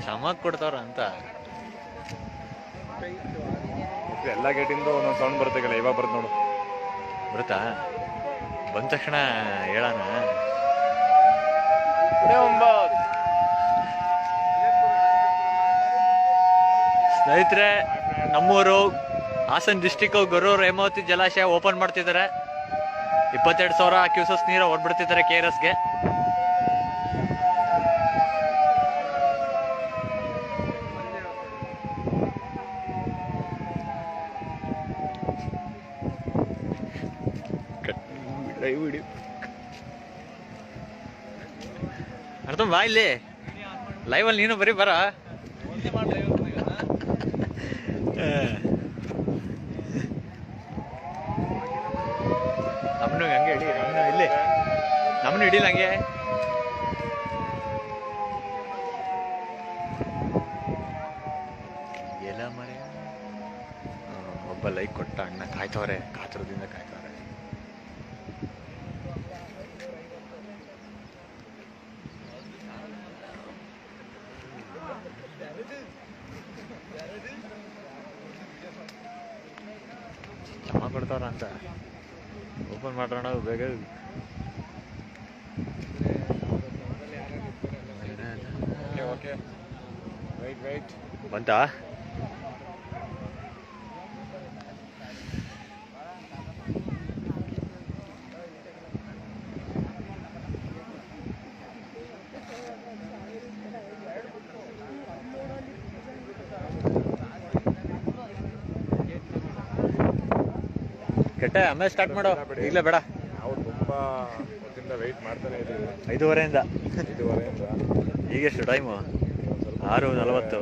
ಚಮಕ್ ಕೊಡ್ತಾರ ಅಂತ ಎಲ್ಲ ಗೇಟಿಂದ ಒಂದೊಂದು ಸೌಂಡ್ ಬರುತ್ತೆ. ಇವಾಗ ಬರುತ್ತೆ ನೋಡು. ಬರುತ್ತಾ? ಬಂದ ತಕ್ಷಣ ಹೇಳೋಣ. ಸ್ನೇಹಿತರೆ, ನಮ್ಮೂರು ಹಾಸನ ಡಿಸ್ಟಿಕ್ ಗೊರೂರು ಹೇಮಾವತಿ ಜಲಾಶಯ ಓಪನ್ ಮಾಡ್ತಿದ್ದಾರೆ. 22,000 ಕ್ಯೂಸಸ್ ನೀರು ಹೊಡ್ಬಿಡ್ತಿದ್ದಾರೆ KRSಗೆ. ಅರ್ಥ ಬಾ ಇಲ್ಲಿ ಲೈವಲ್ಲಿ ನೀನು ಬರೀ ಬರ. ನಮ್ಮನ್ನು ಹಂಗೆ ಹಿಡಿ, ನಮ್ಮನ್ನು ಇಲ್ಲಿ ನಮ್ಮನ್ನು ಹಿಡಿಲ್ಲ ಹಂಗೆ. ಎಲ್ಲ ಮರೆ ಒಬ್ಬ ಲೈಕ್ ಕೊಟ್ಟ ಅಣ್ಣ ಕಾಯ್ತವ್ರೆ, ಕಾತರದಿಂದ ಕಾಯ್ತವ್ರೆ. ಕೊಡ್ತಾರ ಅಂತ ಓಪನ್ ಮಾಡೋಣ ಬೇಗ. ಬಂತಾ? ಕೆಟ್ಟ ಆಮೇಲೆ ಸ್ಟಾರ್ಟ್ ಮಾಡೋ, ಈಗಲೇ ಬೇಡ. ನಾವು ತುಂಬಾ ಹೊತ್ತಿಂದ ವೆಯ್ಟ್ ಮಾಡ್ತಾನೆ ಇದ್ದೀವಿ. 5:30ಇಂದ. ಈಗೆಷ್ಟು ಟೈಮು? 6:40.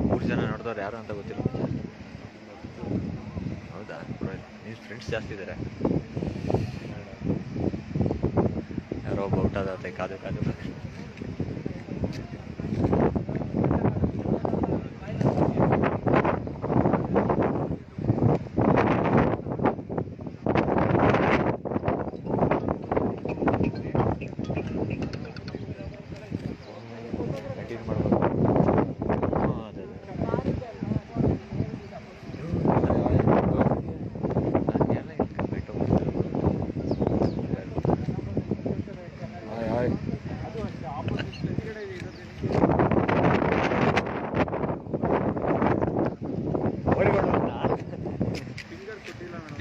ಮೂರು ಜನ ನೋಡಿದವ್ರು ಯಾರು ಅಂತ ಗೊತ್ತಿಲ್ಲ. ಹೌದಾ? ನಿಮ್ಮ ಫ್ರೆಂಡ್ಸ್ ಜಾಸ್ತಿ ಇದ್ದಾರೆ. ಯಾರೋ ಒಬ್ಬ ಔಟ್ ಆದತ್ತೆ ಕಾದು ಕಾದು. ಕಂಟಿನ್ಯೂ ಮಾಡ್ಬೋದು. ಅದೇ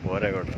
ಬೋರೇಗೌಡ್ರ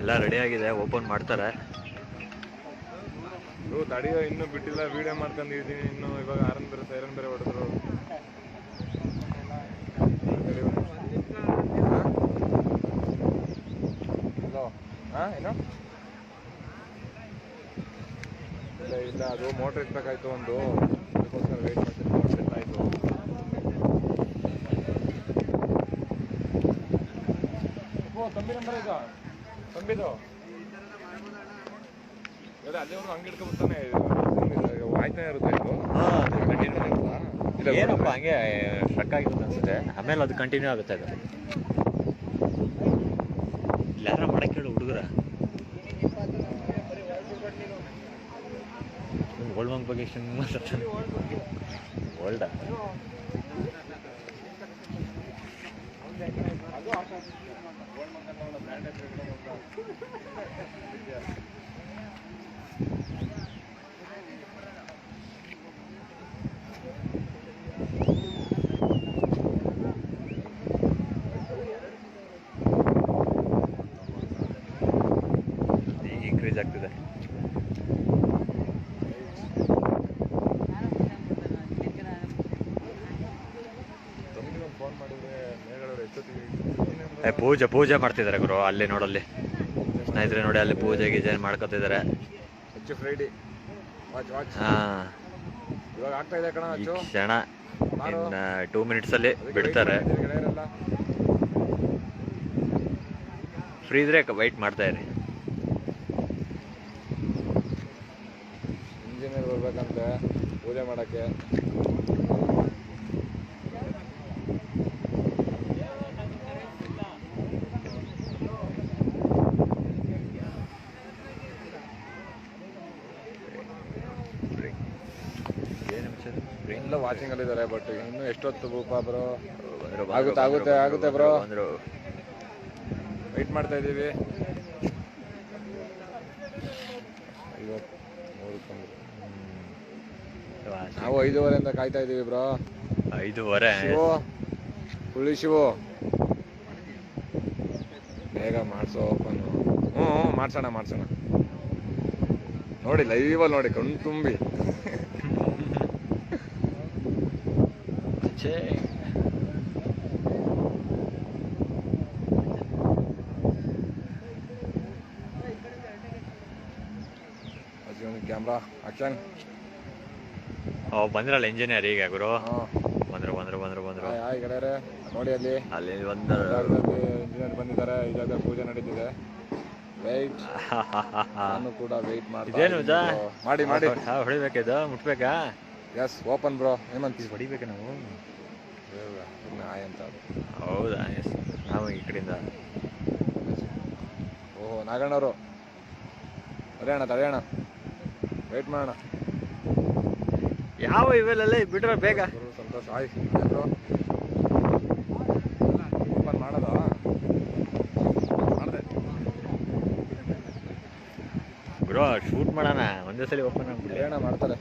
ಎಲ್ಲ ರೆಡಿ ಆಗಿದೆ, ಓಪನ್ ಮಾಡ್ತಾರೆ. ತಡಿಯೋ, ಇನ್ನೂ ಬಿಟ್ಟಿಲ್ಲ. ವಿಡಿಯೋ ಮಾಡ್ಕೊಂಡಿದ್ದೀನಿ. ಇನ್ನು ಇವಾಗ ಆರನ್ ಬೇರೆ ಸೈರನ್ ಬೇರೆ ಹೊಡೆದ್ರು. ಏನು ಇಲ್ಲ, ಅದು ಮೋಟ್ರ್ ಇಟ್ಬೇಕಾಯ್ತು ಒಂದು, ಅದಕ್ಕೋಸ್ಕರ ವೆಯ್ಟ್ ಮಾಡ್ತೀನಿ. ಆಯ್ತು. ತಂಬಿ ನಂಬರ್ ಈಗ ತಂಬಿದು ಅಲ್ಲೇ ಒಂದು ಹಂಗೆ ಇಟ್ಕೊಬಿಡ್ತಾನೆ ಆಯ್ತಾನೆ ಇರುತ್ತೆ. ಇದು ಏನಪ್ಪ ಹಂಗೆ ಸ್ಟ್ರಕ್ ಆಗಿರುತ್ತೆ ಅನ್ಸುತ್ತೆ. ಆಮೇಲೆ ಅದು ಕಂಟಿನ್ಯೂ ಆಗುತ್ತೆ. ಅದು ಯಾರ ಮಾಡಕ್ಕೆ ಹೇಳು ಹುಡುಗರ. ಓಲ್ಡ್ ಮಂಗ್ ಬಗ್ಗೆ ಎಷ್ಟು ಮಾತಾಡ್ತಾನೆ. ಓಲ್ಡಾ? ಈಗ ಇನ್ಕ್ರೀಸ್ ಆಗ್ತಿದೆ. ಫೋನ್ ಮಾಡಿದ್ರೆ ಮೇಲ್ಗಡೆ ಎಷ್ಟೊತ್ತಿಗೆ ಪೂಜೆ ಮಾಡ್ತಿದ್ದಾರೆ ಗುರು. ಅಲ್ಲಿ ನೋಡಲ್ಲಿ ಸ್ನೇಹಿತರೆ ನೋಡಿ, ಅಲ್ಲಿ ಪೂಜೆ ಗೀಜೆ ಮಾಡ್ಕೊತಿದ್ದಾರೆ. ಹೆಚ್ಚು ಫ್ರೈಡಿ ವಾಚ್ ಹಾ, ಇವಾಗ ಆಗ್ತಾ ಇದೆ ಕಣ ಈ ಅಚ್ಚು. ಕ್ಷಣ ಇನ್ನ 2 minutes ಅಲ್ಲಿ ಬಿಡ್ತಾರೆ. ಫ್ರೀ ಇದ್ರೆ ವೈಟ್ ಮಾಡ್ತಾ ಇರಿ. ಇಂಜಿನಿಯರ್ ಬರ್ಬೇಕಂತೆ ಪೂಜೆ ಮಾಡಕ್ಕೆ. ಎಲ್ಲ ವಾಚಿಂಗ್ ಅಲ್ಲಿ ಇದ್ದಾರೆ. ಬಟ್ ಇನ್ನು ಎಷ್ಟೊತ್ತು ಭೂಪ ಬ್ರೋ? ಆಗುತ್ತೆ ಬ್ರೋ, ವೆಯ್ಟ್ ಮಾಡ್ತಾ ಇದ್ದೀವಿ. ನಾವು 5:30 ಕಾಯ್ತಾ ಇದ್ದೀವಿ ಬ್ರೋ. 5:30 ಹುಳಿ ಶಿವು ಬೇಗ ಮಾಡ್ಸೋ ಓಪನ್. ಮಾಡ್ಸೋಣ ನೋಡಿ, ಲೈವಲ್ಲಿ ನೋಡಿ, ಕಣ್ಣು ತುಂಬಿ. Camera action. ಬಂದ್ರಲ್ಲ ಇಂಜಿನಿಯರ್ ಈಗ ಗುರು. ಬಂದ್ರು. ಹಾಯ್ ಗೆಳೆಯರೆ, ನೋಡಿ ಅಲ್ಲಿ ಇಂಜಿನಿಯರ್ ಬಂದಿದ್ದಾರೆ. ಈ ಜಾಗದಲ್ಲಿ ಪೂಜೆ ನಡೀತಿದೆ. ವೆಯ್ಟ್, ನಾನು ಕೂಡ ವೆಯ್ಟ್ ಮಾಡಿ ಹೊಡಿಬೇಕಿದು, ಮುಟ್ಬೇಕಾ? Yes, open bro. ಏಮಂತೀವಿ, ಹೊಡಿಬೇಕು ನಾವು. ನಾಯಿ ಅಂತ. ಹೌದಾ? ಎಸ್, ನಾವು ಈ ಕಡೆಯಿಂದ. ಓಹೋ, ನಾಗಣ್ಣವರು ತಡೆಯೋಣ, ವೆಯ್ಟ್ ಮಾಡೋಣ. ಯಾವ ಇವೆಲ್ಲ ಬಿಡ್ರ ಬೇಗ. ಸಂತೋಷ. ಆಯ್ತು ಬ್ರೋ, ಓಪನ್ ಮಾಡೋದ? ಮಾಡಿದೆ ಬ್ರೋ, ಶೂಟ್ ಮಾಡೋಣ ಒಂದೇ ಸಲ. ಓಪನ್ ಆಗ್ಬಿಡಿ, ಮಾಡ್ತಾರೆ.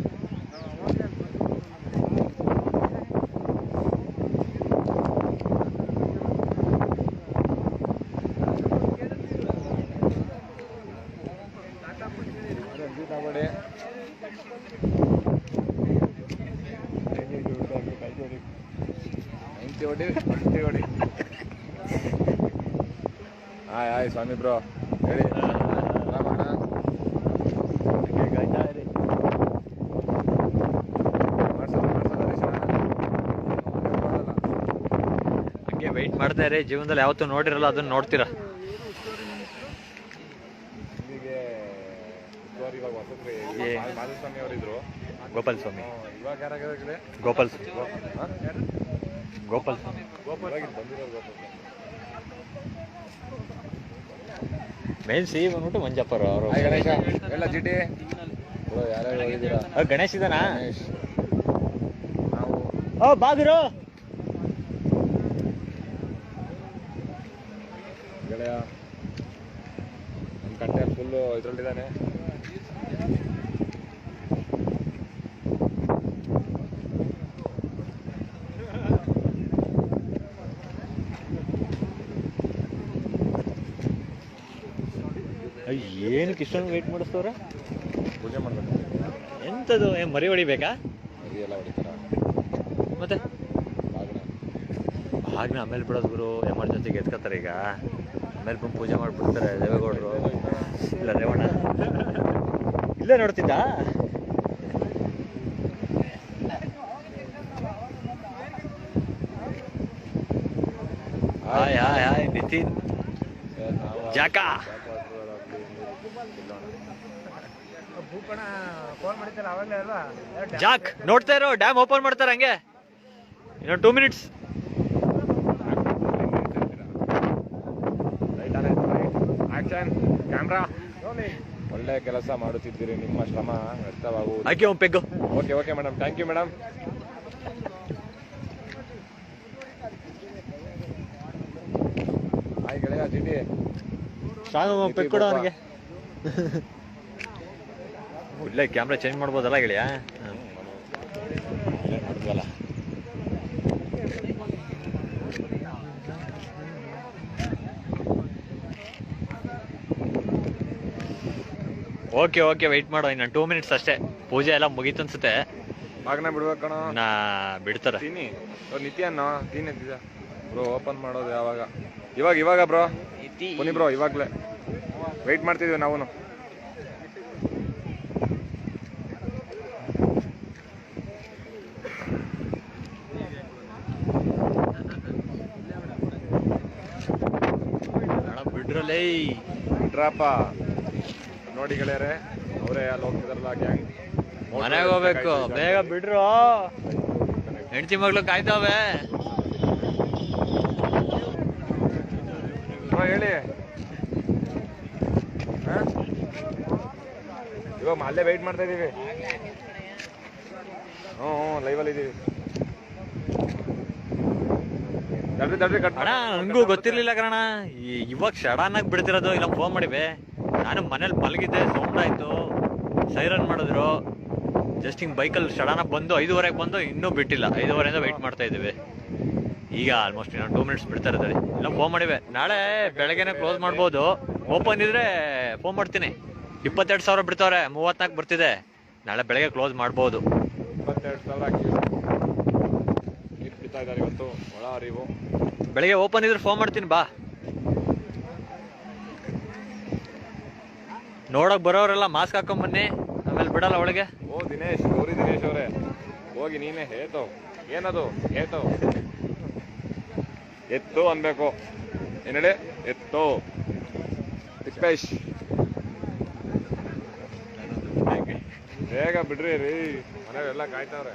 ಹೊಡಿ. ಆಯ್ ಸ್ವಾಮಿ ಬ್ರೋ, ಹೇಳಿ. ಹಂಗೆ ವೆಯ್ಟ್ ಮಾಡ್ತಾ ಇರಿ. ಜೀವನದಲ್ಲಿ ಯಾವತ್ತೂ ನೋಡಿರಲ್ಲ, ಅದನ್ನ ನೋಡ್ತೀರಾ. ಮಾಧುಸ್ವಾಮಿ ಅವರಿದ್ರು, ಗೋಪಾಲ್ ಸ್ವಾಮಿ. ಇವಾಗ ಯಾರಾಗಿದೆ? ಗೋಪಾಲ್ ಸ್ವಾಮಿ. ಮೇನ್ ಸಿ ಬಂದ್ಬಿಟ್ಟು ಮಂಜಪ್ಪರು ಅವರು. ಗಣೇಶ ಎಲ್ಲ ಜಿಟಿ ಯಾರ್ಯಾರು ಹೋಗಿದ್ದೀರಾ? ಗಣೇಶ್ ಇದಾನ? ನಾವು ಬಾಗಿರು ಗೆಳೆಯ ನಮ್ಮ ಕಟ್ಟೆ ಫುಲ್ಲು ಇದ್ರಲ್ಲಿದ್ದಾನೆ. ಏನಕ್ಕೆ ಇಷ್ಟೊಂದು ವೆಯ್ಟ್ ಮಾಡಿಸ್ತವ್ರ? ಪೂಜೆ ಮಾಡ್ಬೇಕು. ಎಂಥದ್ದು ಮರಿ ಹೊಡಿಬೇಕಾ? ಎಲ್ಲ ಹೊಡಿತಾರ ಮತ್ತೆ ಹಾಗೆ ಆಮೇಲೆ ಬಿಡೋದು ಗುರು. ಎಮರ್ಜೆನ್ಸಿಗೆ ಎತ್ಕೋತಾರೆ ಈಗ. ಆಮೇಲೆ ಬಂದು ಪೂಜೆ ಮಾಡಿಬಿಡ್ತಾರೆ ದೇವೇಗೌಡರು. ಇಲ್ಲ ರೇವಣ್ಣ ಇಲ್ಲೇ ನೋಡ್ತಿದ್ದ. ಹಾಯ್ ನಿತಿನ್ ಜಾಕಾ. ಜಾಕ್ ನೋಡ್ತಾ ಇರೋ, ಡ್ಯಾಮ್ ಓಪನ್ ಮಾಡ್ತಾರೆ ಹಂಗೆ. ಇನ್ನೊಂದು 2 minutes. ಕ್ಯಾಮ್ರಾ, ಒಳ್ಳೆ ಕೆಲಸ ಮಾಡುತ್ತಿದ್ದೀರಿ. ನಿಮ್ಮ ಶ್ರಮ ವ್ಯರ್ಥವಾಗುವುದು. ಹಾಕಿ ಒಂದು peg. Okay madam, thank you madam. Hi ಗೆಳೆಯ ಜಿಟಿ. ಸ್ಟ್ರಾಂಗ್ ಪೆಟ್ಕೊಡು ಅವನಿಗೆ. ಇಲ್ಲೇ ಕ್ಯಾಮ್ರಾ ಚೇಂಜ್ ಮಾಡ್ಬೋದಲ್ಲ ಗೆಳೆಯ? ಮಾಡಿದ್ವಲ್ಲ. ಓಕೆ ಓಕೆ, ವೆಯ್ಟ್ ಮಾಡೋ, ಇನ್ನು 2 ಮಿನಿಟ್ಸ್ ಅಷ್ಟೇ. ಪೂಜೆ ಎಲ್ಲ ಮುಗೀತು ಅನ್ಸುತ್ತೆ. ಬಾಗ್ನ ಬಿಡ್ಬೇಕು ಕಣ. ಬಿಡ್ತಾರೆ. ತಿನ್ನಿ ನಿತ್ಯನೋ ತಿನ್ನಿದ್ದ ಬ್ರೋ. ಓಪನ್ ಮಾಡೋದು ಯಾವಾಗ? ಇವಾಗ ಬ್ರೋ ಬನ್ನಿ ಬ್ರೋ, ಇವಾಗಲೇ ವೆಯ್ಟ್ ಮಾಡ್ತಿದ್ದೀವಿ ನಾವು. ಬಿಡ್ರಲ್ಲೇ ಬಿಡ್ರಪ್ಪ. ನೋಡಿ ಗೆಳೆಯರೆ, ಅವರೇ ಅಲ್ಲಿ ಹೋಗ್ತಿದಾರಲ್ಲ ಗ್ಯಾಂಗ್. ಮನೆಗೆ ಹೋಗ್ಬೇಕು, ಬೇಗ ಬಿಡ್ರು. ಹೆಂಡತಿ ಮಗಳು ಕಾಯ್ತಾವೆ. ಹೇಳಿ ಇವಾಗ ಅಲ್ಲೇ ವೆಯ್ಟ್ ಮಾಡ್ತಾ ಇದೀವಿ. ಹ್ಞೂ ಲೈವಲ್ಲಿ ಇದೀವಿ. ಅಣ್ಣ ನನಗೂ ಗೊತ್ತಿರ್ಲಿಲ್ಲ ಕಣ, ಇವಾಗ ಸಡನ್ ಆಗಿ ಬಿಡ್ತಿರೋದು. ಇಲ್ಲ ಫೋನ್ ಮಾಡಿವೆ, ನಾನು ಮನೇಲಿ ಮಲಗಿದ್ದೆ, ಸೌಂಡ್ ಆಯ್ತು, ಸೈರನ್ ಮಾಡಿದ್ರು. ಜಸ್ಟ್ ಹಿಂಗೆ ಬೈಕಲ್ಲಿ ಸಡನ್ ಆಗಿ ಬಂದು 5:30ಗೆ ಬಂದು ಇನ್ನೂ ಬಿಟ್ಟಿಲ್ಲ. 5:30ಇಂದ ವೆಯ್ಟ್ ಮಾಡ್ತಾ ಇದ್ದೀವಿ. ಈಗ ಆಲ್ಮೋಸ್ಟ್ ಇನ್ನೊಂದು 2 ಮಿನಿಟ್ಸ್ ಬಿಡ್ತಾ ಇರ್ತಾರೆ. ಇಲ್ಲ ಫೋನ್ ಮಾಡಿವೆ, ನಾಳೆ ಬೆಳಗ್ಗೆನೆ ಕ್ಲೋಸ್ ಮಾಡ್ಬೋದು. ಓಪನ್ ಇದ್ರೆ ಫೋನ್ ಮಾಡ್ತೀನಿ. 22,000 ಬಿಡ್ತಾವ್ರೆ, 34 ಬರ್ತಿದೆ. ನಾಳೆ ಬೆಳಗ್ಗೆ ಕ್ಲೋಸ್ ಮಾಡ್ಬೋದು. 22,000 ಬಿಡ್ತಾ ಇದ್ದಾರೆ ಇವತ್ತು. ಒಳ ಅರಿವು. ಬೆಳಗ್ಗೆ ಓಪನ್ ಇದ್ರೆ ಫೋನ್ ಮಾಡ್ತೀನಿ ಬಾ. ನೋಡಕ್ ಬರೋರೆಲ್ಲ ಮಾಸ್ಕ್ ಹಾಕೊಂಡ್ ಬನ್ನಿ, ಆಮೇಲೆ ಬಿಡಲ್ಲ ಒಳಗೆ. ಓ ದಿನೇಶ್, ಗೌರಿ ದಿನೇಶ್ ಅವರೇ, ಹೋಗಿ ನೀನೇ ಹೇತೋ. ಏನದು ಹೇತೋ? ಎತ್ತು ಅನ್ಬೇಕು. ಏನ್ ಹೇಳಿ? ಎತ್ತು ತಿಪ್ಪೇಶ್. ಬೇಗ ಬಿಡ್ರಿ ರೀ, ಮನೆಯಲ್ಲ ಕಾಯ್ತಾವ್ರೆ.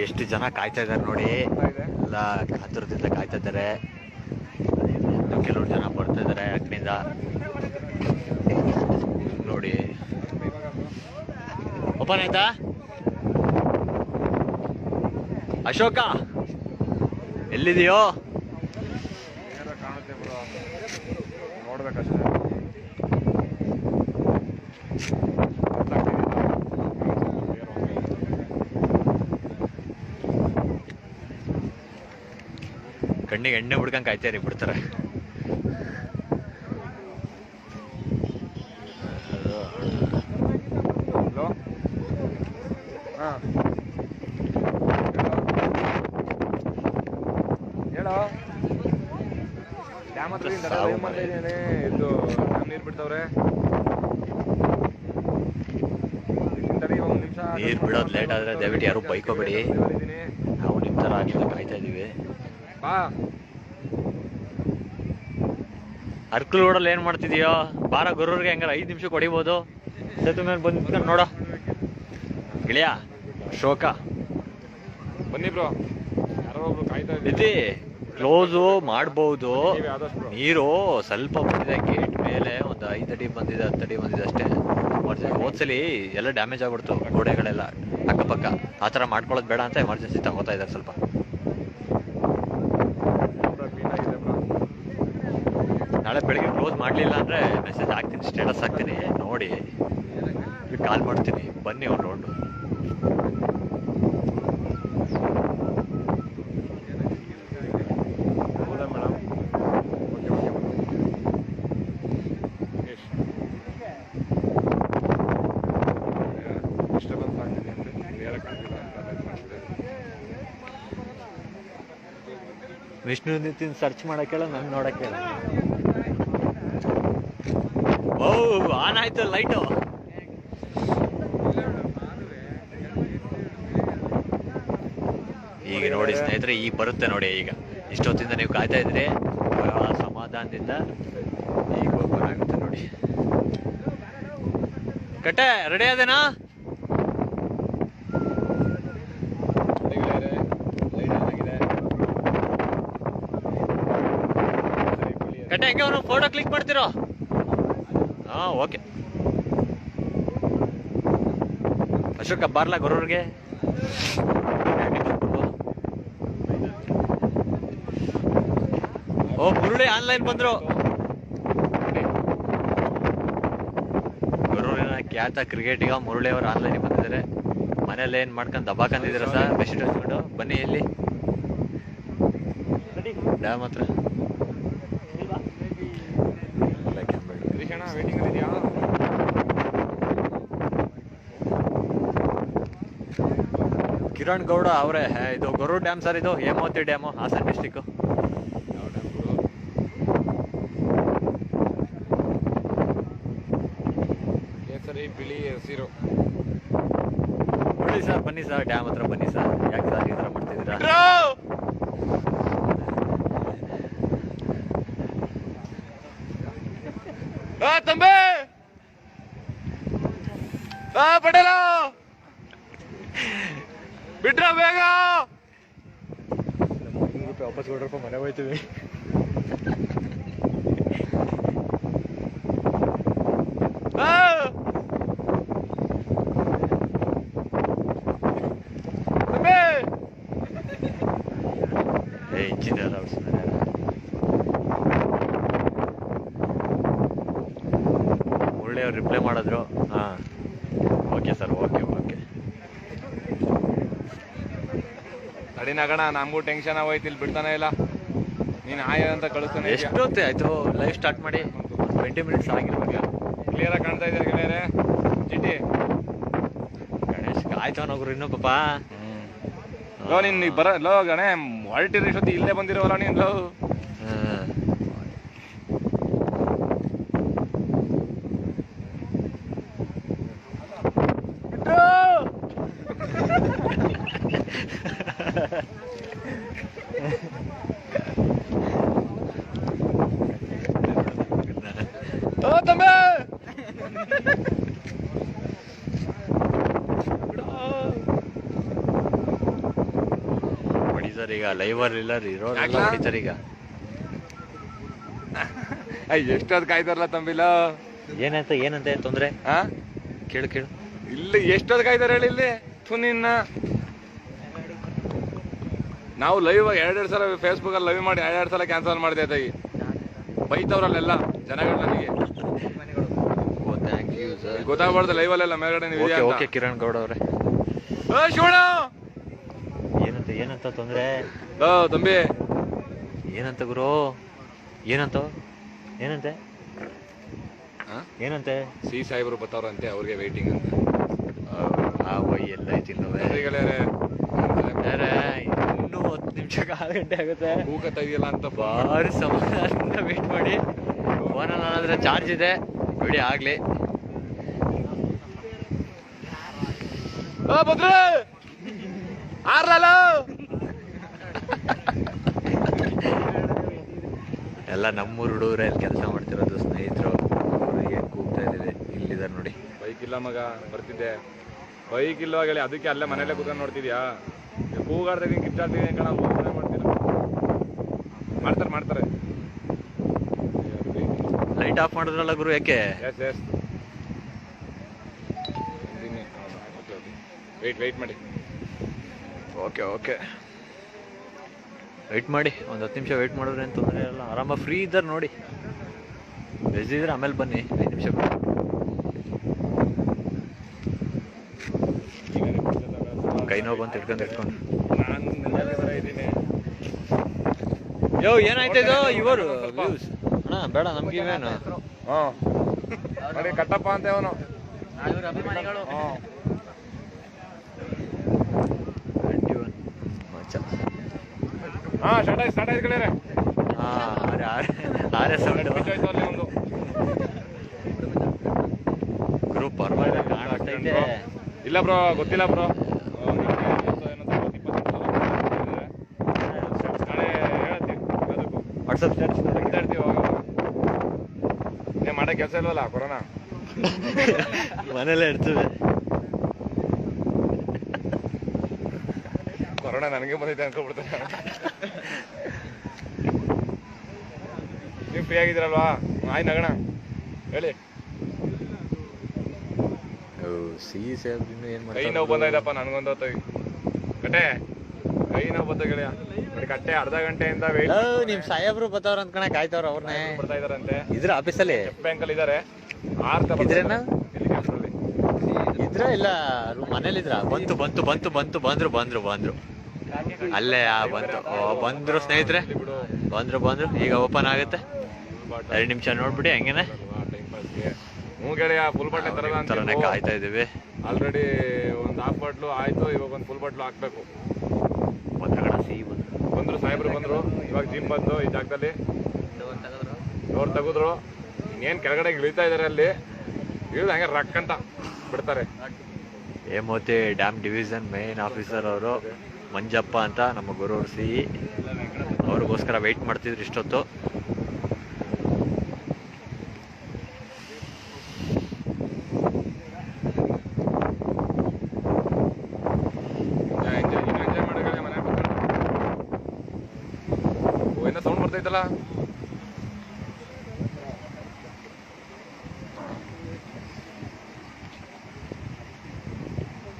ಎಷ್ಟು ಜನ ಕಾಯ್ತಾ ಇದಾರೆ ನೋಡಿ, ಎಲ್ಲ ಕಾತುರದಿಂದ ಕಾಯ್ತಾ ಇದ್ದಾರೆ. ಕೆಲವರು ಜನ ಬರ್ತಾ ಇದಾರೆ ಆ ಕಡೆಯಿಂದ ನೋಡಿ. ಓಪನ್ ಆಯ್ತಾ? ಅಶೋಕ ಎಲ್ಲಿದೆಯೋ? ಕಾಣುತ್ತೆ ಬ್ರೋ, ನೋಡ್ಬೇಕಷ್ಟೇ. ಕಣ್ಣಿಗೆ ಎಣ್ಣೆ ಬಿಡ್ಕೊಂಡ್ ಕಾಯ್ತಾರಿ, ಬಿಡ್ತಾರೆ. ಹೇಳೋ, ಡ್ಯಾಮ್ ಹತ್ರ ಇದು ಡ್ಯಾಮ್ ನೀರು ಬಿಡ್ತಾವ್ರೆ. ನೀರ್ ಬಿಡೋದು ಲೇಟ್ ಆದ್ರೆ ದಯವಿಟ್ಟು ಯಾರು ಬೈಕೋಬೇಡಿ. ನಾವು ನಿಮ್ ತರ ಆಗಿಲ್ಲ ಕಾಯ್ತಾ ಇದೀವಿ. ಅರ್ಕಲ್ ರೋಡಲ್ಲಿ ಏನ್ ಮಾಡ್ತಿದೀಯೋ? ಬಾರ ಗುರೂರ್ಗೆ ಹೆಂಗಾರ 5 ನಿಮಿಷ ಹೊಡಿಬೋದು. ಸೇತು ಮೇಲೆ ಬಂದು ನಿಂತ್ಕೊಂಡು ನೋಡೋ ಗಿಳಿಯ. ಶೋಕ ಬನ್ನಿ ಬ್ರೋ, ಯಾರೋ ಒಬ್ರು ಕಾಯ್ತಾ ಇದ್ದೀವಿ. ಕ್ಲೋಸು ಮಾಡ್ಬೋದು. ನೀರು ಸ್ವಲ್ಪ ಬಂದಿದೆ, ಗೇಟ್ ಮೇಲೆ ಒಂದು 5 ಅಡಿ ಬಂದಿದೆ, 10 ಅಡಿ ಬಂದಿದೆ ಅಷ್ಟೇ. ಹೋದ್ಸಲಿ ಎಲ್ಲ ಡ್ಯಾಮೇಜ್ ಆಗ್ಬಿಡ್ತು, ಗೋಡೆಗಳೆಲ್ಲ ಅಕ್ಕಪಕ್ಕ. ಆ ಥರ ಮಾಡ್ಕೊಳ್ಳೋದು ಬೇಡ ಅಂತ ಎಮರ್ಜೆನ್ಸಿ ತಗೋತಾ ಇದ್ದಾರೆ ಸ್ವಲ್ಪ. ನಾಳೆ ಬೆಳಿಗ್ಗೆ ಕ್ಲೋಸ್ ಮಾಡಲಿಲ್ಲ ಅಂದರೆ ಮೆಸೇಜ್ ಹಾಕ್ತೀನಿ, ಸ್ಟೇಟಸ್ ಹಾಕ್ತೀನಿ, ನೋಡಿ ಕಾಲ್ ಮಾಡ್ತೀನಿ, ಬನ್ನಿ ಒಂದು ರೌಂಡು. ಹೌದಾ ಮೇಡಮ್? ಓಕೆ ಓಕೆ ಡಿಸ್ಟರ್ಬೆನ್ಸ್ ಆಗ್ತಿದೆ ಅಂತ ಹೇಳಕ್ಕಾಗಿಲ್ಲ ಅಂತ ಮಾಡ್ತಿದೆ. ವಿಷ್ಣು ನಿತಿನ್ ಸರ್ಚ್ ಮಾಡಕ್ಕೇಳ, ನಾನು ನೋಡಕ್ಕೇಳ. ಓ ಆನ್ ಆಯ್ತು ಲೈಟು. ಈಗ ನೋಡಿ ಸ್ನೇಹಿತರೆ, ಈಗ ಬರುತ್ತೆ ನೋಡಿ. ಈಗ ಇಷ್ಟೊತ್ತಿಂದ ನೀವು ಕಾಯ್ತಾ ಇದ್ರಿ, ಸಮಾಧಾನದಿಂದ ಈಗ ಓಪನ್ ಆಗುತ್ತೆ ನೋಡಿ. ಕಟ್ಟೆ ರೆಡಿ ಆದೇನಾ? ಕಟ್ಟೆ ಹೆಂಗೆ ಅವನು ಫೋಟೋ ಕ್ಲಿಕ್ ಮಾಡ್ತಿರೋ? ಹಾಂ ಓಕೆ. ಅಶೋಕ ಬಾರ್ಲಾ ಗುರೂರ್ಗೆ. ಓ ಮುರುಳಿ ಆನ್ಲೈನ್ ಬಂದ್ರು. ಗೊರೂರಿನ ಖ್ಯಾತ ಕ್ರಿಕೆಟಿಗ ಮುರುಳಿ ಅವರು ಆನ್ಲೈನ್ ಬಂದಿದ್ದಾರೆ. ಮನೇಲಿ ಏನ್ ಮಾಡ್ಕೊಂಡು ದಬಾಕಂದಿದ್ದೀರಾ ಸರ್ ಬೆಸ್ಟ್ ಹಚ್ಕೊಂಡು ಬನ್ನಿ. ಇಲ್ಲಿ ಡ್ಯಾಮ್ ಹತ್ರ ಕಿರಣ್ ಗೌಡ ಅವರೇ. ಇದು ಗೊರೂರು ಡ್ಯಾಮ್ ಸರ್, ಇದು ಹೇಮಾವತಿ ಡ್ಯಾಮು, ಹಾಸನ ಡಿಸ್ಟಿಕ್. ಬಿಳಿ ಹಸಿರು. ನೋಡಿ ಸರ್, ಬನ್ನಿ ಸರ್, ಡ್ಯಾಮ್ ಹತ್ರ ಬನ್ನಿ ಸರ್. ಯಾಕೆ ಸರ್ ಈ ಥರ ಮಾಡ್ತಿದ್ದೀರಾ? ತಂಬೆ ಪಟೇಲ ಬಿಟ್ರ ಬೇಗ. ವಾಪಸ್ ಕೊಡ್ರಪ್ಪ, ಮನೆ ಹೋಯ್ತೀವಿ. ಇಂಜಿನಿಯರ್ ಮುರಳಿ ಅವ್ರು ರಿಪ್ಲೈ ಮಾಡಿದ್ರು. ಹಾಂ ಓಕೆ ಸರ್, ಓಕೆ ಓಕೆ. ಅಡಿನಗಣ ನಮಗೂ ಟೆನ್ಷನ್ ಆಗೋಯ್ತು, ಇಲ್ಲಿ ಬಿಡ್ತಾನೆ ಇಲ್ಲ. ನೀನು ಆಯ ಅಂತ ಕಳಿಸ್ತಾನೆ. ಎಷ್ಟೊತ್ತೆ ಆಯ್ತು ಲೈವ್ ಸ್ಟಾರ್ಟ್ ಮಾಡಿ? 20 ಮಿನಿಟ್ಸ್ ಆಗಿರ್ಬೇಕು. ಕ್ಲಿಯರಾಗಿ ಕಾಣ್ತಾ ಇದ್ದಾರೆ ಗೆಳೆಯರೆ. ಚಿಟಿ ಗಣೇಶ್ ಆಯ್ತು ನೋಗ್ರು ಇನ್ನು ಪಾಪ. ಲೋ ನೀನು ಬರ ಲೋ ಗಣೆ ಹೊರಟಿರೋ ಇಷ್ಟೊತ್ತಿ ಇಲ್ಲೇ ಬಂದಿರೋವಲ್ಲ ನೀನು. Low Tambe sir. ಈಗ ಲೈವರ್ ಇಲ್ಲ ಇರೋರೆಲ್ಲ ಹೊಡಿತಾರೆ ಈಗ. ಎಷ್ಟೊತ್ತು ಕಾಯ್ತಾರಲ್ಲ ತಂಬಿಲ್ಲ. ಏನಂತ ತೊಂದ್ರೆ? ಕೇಳು ಕೇಳು. ಇಲ್ಲಿ ಎಷ್ಟೊತ್ತು ಕಾಯ್ತಾರೆ ಹೇಳಿ ಇಲ್ಲಿ. ನಿನ್ನ ನಾವು ಲೈವ್ 2 ಸಲ ಫೇಸ್ಬುಕ್ ಅಲ್ಲಿ ಲೈವ್ ಮಾಡಿ 2 ಸಲ ಕ್ಯಾನ್ಸಲ್ ಮಾಡಿದೆ ಆಯ್ತಾಗಿ. ಬೈತವ್ರಲ್ಲೆಲ್ಲ ಜನಗಳು ನನಗೆ. ಗೊತ್ತಾಗ್ಬಾರ್ದು ಲೈವಲ್ಲೆಲ್ಲ ಮೇಲ್ಗಡೆ ನೀವು. ಓಕೆ ಕಿರಣ್ ಗೌಡ ಅವ್ರೆ. ಶಿವಣ್ಣ ಏನಂತ ತೊಂದ್ರೆ? ತಂಬಿ ಏನಂತ ಗುರು? ಏನಂತೆ ಸಿ ಸಾಹೇಬ್ರು ಬತ್ತವ್ರಂತೆ, ಅವ್ರಿಗೆ ವೈಟಿಂಗ್ ಅಂತ. ಎಲ್ಲ ಇನ್ನೂ 10 ನಿಮಿಷ 1/2 ಗಂಟೆ ಆಗುತ್ತೆ. ಕೂಗತ್ತಾ ಇದೆಯಲ್ಲ ಅಂತ ಭಾರಿ ಸಮಾಧಾನದಿಂದ ವೇಟ್ ಮಾಡಿ. ಫೋನಲ್ಲಿ ನಾನಾದ್ರೆ ಚಾರ್ಜ್ ಇದೆ, ಬಿಡಿ ಆಗ್ಲಿ. ಭದ್ರ ಆರ್ಲಲ್ಲ ಎಲ್ಲ ನಮ್ಮೂರು ಹುಡುಗರೇ ಅಲ್ಲಿ ಕೆಲಸ ಮಾಡ್ತಿರೋದು, ಸ್ನೇಹಿತರು. ಏನ್ ಕೂಗ್ತಾ ಇದ್ದೀವಿ, ಇಲ್ಲಿದ್ದಾರೆ ನೋಡಿ. ಬೈಕ್ ಇಲ್ಲ ಮಗ, ಬರ್ತಿದ್ದೆ. ಬೈಕ್ ಇಲ್ಲವಾಗ ಹೇಳಿ ಅದಕ್ಕೆ ಅಲ್ಲೇ ಮನೇಲೆ ಕೂತ್ಕೊಂಡು ನೋಡ್ತಿದ್ಯಾ. ಕೂಗಾಡ್ತೀನಿ, ಕಿಚ್ಚಾಡ್ತೀನಿ ಕಣ. ಮಾಡ್ತಾರೆ ಲೈಟ್ ಆಫ್ ಮಾಡಿದ್ರಲ್ಲ ಗುರು, ಯಾಕೆ? ಎಸ್ ವೆಯ್ಟ್ ಮಾಡಿ. ಓಕೆ ವೆಯ್ಟ್ ಮಾಡಿ. ಒಂದು 10 ನಿಮಿಷ ವೆಯ್ಟ್ ಮಾಡಿದ್ರೆ ಏನು ತೊಂದರೆ ಇಲ್ಲ. ಆರಾಮಾಗಿ ಫ್ರೀ ಇದ್ದಾರೆ ನೋಡಿ. ಬೆಳೆದಿದ್ರೆ ಆಮೇಲೆ ಬನ್ನಿ. 5 ನಿಮಿಷ ಕೈ ನೋವು ಬಂತು ಇಟ್ಕೊಂಡು. ಯೋ ಏನಾಯ್ತು ಇವರು ಅಣ್ಣ? ಬೇಡ ನಮ್ಗೆ ಇವೇನು. ನೋಡಿ ಕಟ್ಟಪ್ಪ ಅಂತ ಅವನು. ಸ್ಟಾರ್ಟ್ ಆಯ್ತು ಕಡೆ. ಗ್ರೂಪ್ ಪರವಾಗಿಲ್ಲ ಕಾಣಿಸ್ತೈತೆ. ಇಲ್ಲ ಬ್ರೋ, ಗೊತ್ತಿಲ್ಲ ಬ್ರೋ. ವಾಟ್ಸಪ್ ಮಾಡೋ ಕೆಲಸ ಇಲ್ವಲ್ಲ ಕೊರೋನಾ. ಮನೇಲೆ ಇರ್ತದೆ. ಕೊರೋನಾ ನನಗೆ ಬಂದೈತೆ ಅನ್ಕೊಬಿಡ್ತಾರೆ. ನೀವು ಫ್ರೀ ಆಗಿದ್ದೀರಲ್ವಾ? ಆಯ್ತು ನಗಣ ಹೇಳಿ. ಸಿ ಸಾಹೇಬ್ರು ಏನು ಕೈ ನೋವು ಬಂದಾಯ್ತಪ್ಪ ನನಗೊಂದು ಕಟೆ ಕೈ ನೋವು ಬಂದ ಗೆಳೆಯ. ನೋಡಿ ಕಟ್ಟೆ ಅರ್ಧ ಗಂಟೆಯಿಂದ ವೇಟ್ ನಿಮ್ ಸಾಹೇಬ್ರು ಬರ್ತಾವ್ರ ಅಂದ್ಕಣ ಕಾಯ್ತವ್ರ ಅವ್ರನ್ನೇ ಬರ್ತಾ ಇದಾರಂತೆ. ಇದ್ರ ಆಫೀಸಲ್ಲಿ ಬ್ಯಾಂಕ್ ಅಲ್ಲಿ ಇದಾರೆ. ಆರ್ತ ಇದ್ರೇನ ಇಲ್ಲಿ ಕೆಲಸದಲ್ಲಿ ಇದ್ರ ಇಲ್ಲ ಮನೇಲಿ ಇದ್ರ ಬಂದ್ರು ಅಲ್ಲೇ ಬಂದ್ರು ಬಂದ್ರು ಸ್ನೇಹಿತರೆ ಬಂದ್ರು ಈಗ ಓಪನ್ ಆಗುತ್ತೆ 2 ನಿಮಿಷ ನೋಡ್ಬಿಡಿ ಹಂಗೇನೆ ಟೈಮ್ ಪಾಸ್ಗೆ. ಹ್ಞೂ ಗೆಳೆಯ ಫುಲ್ ಬಾಟ್ಲಿ ತರದ ತರನೇ ಕಾಯ್ತಾ ಇದೀವಿ. ಆಲ್ರೆಡಿ ಒಂದು ಹಾಫ್ ಬಾಟ್ಲು ಆಯ್ತು, ಇವಾಗ ಒಂದು ಫುಲ್ ಬಾಟ್ಲು ಹಾಕ್ಬೇಕು. ಬಂದ್ರು ಸಾಹೇಬ್ರು ಬಂದ್ರು. ಇವಾಗ ಜಿಮ್ ಬಂದು ಈ ಜಾಗದಲ್ಲಿ ಡೋರ್ ತೆಗೆದ್ರು. ಇನ್ನೇನ್ ಕೆಳಗಡೆ ಇಳಿತಾ ಇದಾರೆ. ಅಲ್ಲಿ ಇಳಿದು ಹಂಗೆ ರಕ್ ಅಂತ ಬಿಡ್ತಾರೆ. Hemavathi dam division main officer ಅವರು ಮಂಜಪ್ಪ ಅಂತ ನಮ್ಮ ಗುರು ಸಿ ಅವ್ರಿಗೋಸ್ಕರ ವೆಯ್ಟ್ ಮಾಡ್ತಿದ್ರು ಇಷ್ಟೊತ್ತು. ಎಂಜಾಯ್ ಮಾಡಿದ್ರೆ ಮನೆ ಏನೋ ಸೌಂಡ್ ಬರ್ತೈತಲ್ಲ.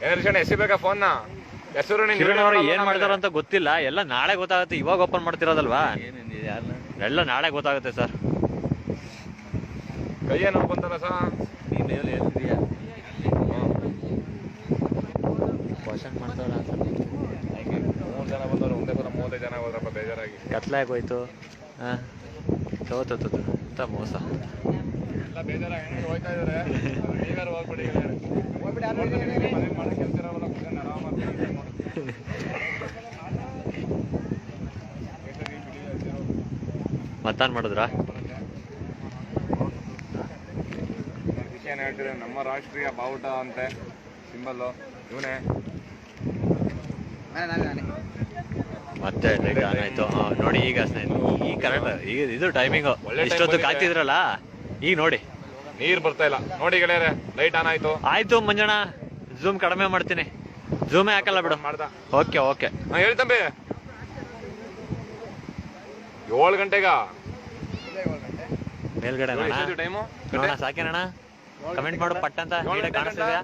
ಏನ್ ಎಸಿಬೇಕಾ ಫೋನ್ನ? ಹೆಸರು ಏನ್ ಮಾಡ್ತಾರ ಅಂತ ಗೊತ್ತಿಲ್ಲ. ಎಲ್ಲ ನಾಳೆ ಗೊತ್ತಾಗುತ್ತೆ. ಇವಾಗ ಓಪನ್ ಮಾಡ್ತಿರೋದಲ್ವಾ, ಎಲ್ಲ ನಾಳೆ ಗೊತ್ತಾಗುತ್ತೆ ಸರ್. ಕೈ ಏನೋ ಬಂತಲ್ಲ ಸರ್. ಕ್ವಶನ್ ಮಾಡ್ತಾರ 3 ಜನ ಬಂದವರು ಒಂದೇ ಬರ 35 ಜನ ಹೋದ್ರಪ್ಪ ಬೇಜಾರಾಗಿ. ಕತ್ಲೆ ಆಗೋಯ್ತು. ಎಂತ ಮೋಸ. ಎಲ್ಲ ಬೇಜಾರಾಗಿ ಹೆಂಗ್ ಹೋಗ್ತಾ ಇದಾರೆ. ನೀವ್ಯಾರು ಹೋಗ್ಬಿಡಿ ಮನೇಲಿ ಮಾಡೋ ಕೆಲಸ ಇರೋಲ್ಲ, ಕೂತ್ಕೊಂಡು ಆರಾಮಾಗಿ ಮತ್ತಾನ್ ಮಾಡಿದ್ರ ವಿಷಯ ಏನ್ ಹೇಳ್ತೀರ. ನಮ್ಮ ರಾಷ್ಟ್ರೀಯ ಬಾವುಟ ಅಂತೆ ಸಿಂಬಲ್ಲು ಇವನೇ. ಮತ್ತೆ ಲೈಟ್ ಆನ್ ಆಯ್ತು ನೋಡಿ. ಈಗ ಈ ಕರೆಕ್ಟ್ ಈಗ ಇದು ಟೈಮಿಂಗ್ ಇಷ್ಟೊತ್ತು ಕಾಯ್ತಿದ್ರಲ್ಲ, ಈಗ ನೋಡಿ ನೀರ್ ಬರ್ತಾ ಇಲ್ಲ ನೋಡಿ ಗೆಳೆಯರೆ. ಲೈಟ್ ಆನ್ ಆಯ್ತು ಮಂಜಣ್ಣ. ಝೂಮ್ ಕಡಿಮೆ ಮಾಡ್ತೀನಿ. ಝೂಮೇ ಹಾಕಲ್ಲ ಬಿಡು. ಮಾಡ್ದ. ಓಕೆ ಹೇಳಿ ತಂಬಿ. 7 ಗಂಟೆಗ ಮೇಲ್ಗಡೆ ಟೈಮು ಸಾಕೇನಣ್ಣ? ಕಮೆಂಟ್ ಮಾಡು ಪಟ್ಟ ಅಂತ. ಕಾಣಿಸ್ತಿದ್ಯಾ?